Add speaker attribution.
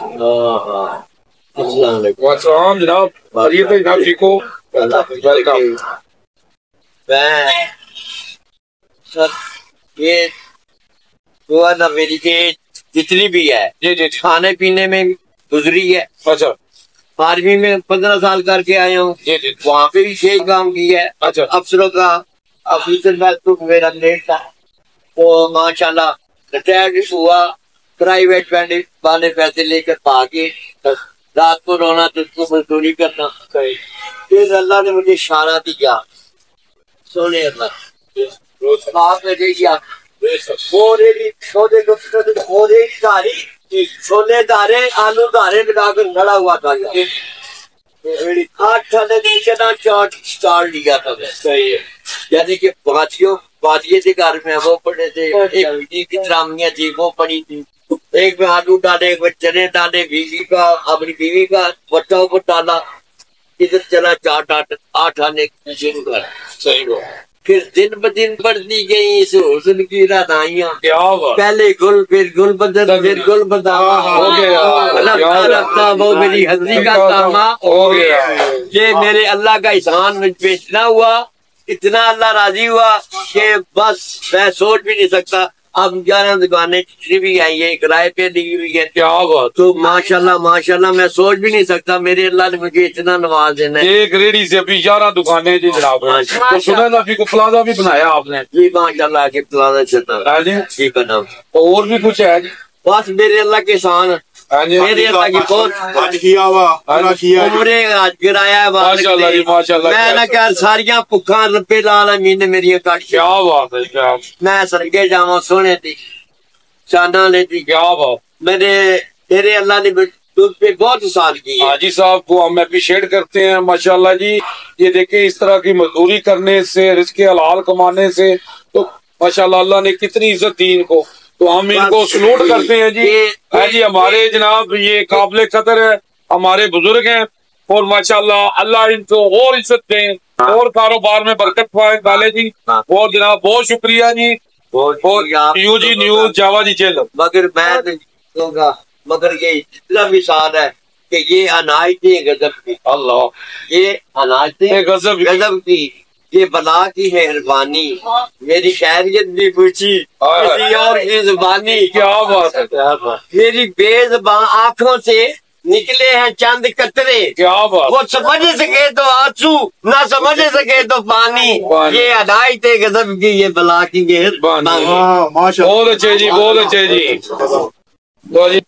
Speaker 1: السلام علیکم۔
Speaker 2: السلام جناب، خیریت ہے جناب؟ ٹھیک ہو؟ ویلکم۔
Speaker 1: میں سر یہ ہوا نا میری ایج جتنی بھی ہے
Speaker 2: جی جی
Speaker 1: کھانے پینے میں گزری ہے۔
Speaker 2: اچھا
Speaker 1: آرمی میں 15 سال کر کے آیا ہوں،
Speaker 2: جی جی
Speaker 1: وہاں پہ بھی یہی کام کیا ہے۔
Speaker 2: اچھا
Speaker 1: افسروں کا آفیسر میں تو میرا لیٹ تھا، وہ ماشاء اللہ ریٹائرڈ ہوا، پرائیویٹ والے پیسے لے کر بھاگے، رات کو رونا تو اس کو مزدوری کرنا۔ پھر اللہ نے مجھے اشارہ دیا، سونے اللہ بات میں دیا چھولے دارے آلو دارے لگا کر کھڑا ہوا تھا، 8 آنے چار لیا تھا میں، یعنی کہ باجیے تھے گھر میں، وہ پڑے تھے، ایک کی ترامیاں تھی وہ پڑی تھی، ایک میں آلو ڈالے، ایک میں چنے ڈالے، بیوی کا اپنی بیوی کا بچوں کو ڈالا، ادھر چلا 8 آنے شروع کر۔
Speaker 2: صحیح ہو
Speaker 1: پھر دن بدن بڑھتی گئی اس حسن کی رادائیاں،
Speaker 2: کیا بات
Speaker 1: پہلے گل پھر گل بدن پھر گل بداوا،
Speaker 2: ہو گیا،
Speaker 1: رفتہ رفتہ وہ میری ہنسی کا تاما
Speaker 2: ہو گیا۔
Speaker 1: یہ میرے اللہ کا احسان مجھ پہ اتنا ہوا، اتنا اللہ راضی ہوا کہ بس میں سوچ بھی نہیں سکتا۔ اب 11 دکانیں جتنی بھی آئی ہیں کرائے پہ دی ہوئی ہے،
Speaker 2: کیا بات،
Speaker 1: تو ماشاءاللہ میں سوچ بھی نہیں سکتا میرے اللہ نے مجھے اتنا نواز دینا ہے۔
Speaker 2: ایک ریڑھی سے ابھی 11 دکانیں جی جناب، تو سنا نا ابھی کو پلازا بھی بنایا آپ نے؟
Speaker 1: جی ماشاءاللہ کے پلازا چلتا
Speaker 2: ہاں جی،
Speaker 1: جی بنا،
Speaker 2: اور بھی کچھ ہے جی؟
Speaker 1: بس میرے اللہ کے احسان،
Speaker 2: ہاں جی،
Speaker 1: میرے اللہ کی بہت عمریں آج گرایا ہے
Speaker 2: ماشاءاللہ جی، ماشاءاللہ۔
Speaker 1: میں نہ کہ ساریاں بھکھاں ربے العالمین نے میری کٹ
Speaker 2: کیا بات ہے، کیا
Speaker 1: میں سرگے جاواں سونے تھی چانداں لیتی،
Speaker 2: کیا بات۔
Speaker 1: میرے اللہ نے تجھ پہ بہت احسان کی ہے۔
Speaker 2: حاجی صاحب کو ہم اپریشیٹ کرتے ہیں ماشاءاللہ جی۔ یہ دیکھیں اس طرح کی مزدوری کرنے سے، رزق حلال کمانے سے، تو ماشاءاللہ اللہ نے کتنی عزت دی ان کو، تو ہم ان کو سلوٹ کرتے ہیں جی۔ ہے جی، ہمارے جناب یہ قابل قدر ہے، ہمارے بزرگ ہیں، اور ماشاءاللہ اللہ ان کو اور عزت دیں اور کاروبار میں برکت ڈالے جی۔ اور جناب بہت شکریہ جی، یو جی نیوز جاوا جی چینل۔
Speaker 1: مگر میں نہیں کہوں گا، مگر یہ اتنا مثال ہے کہ یہ عنایت غضب کی،
Speaker 2: اللہ،
Speaker 1: یہ عنایت
Speaker 2: غضب
Speaker 1: کی، یہ بلا کی مہربانی، میری خیریت بھی پوچھی کسی اور کی زبانی،
Speaker 2: کیا بات ہے،
Speaker 1: میری بے زبان آنکھوں سے نکلے ہیں چند قطرے،
Speaker 2: کیا بات،
Speaker 1: وہ سمجھ سکے تو آنسو نہ سمجھ سکے تو پانی، یہ عنایت غضب کی، یہ بلا کی مہربانی۔
Speaker 2: بہت اچھے جی، بہت اچھے جی۔ تو جی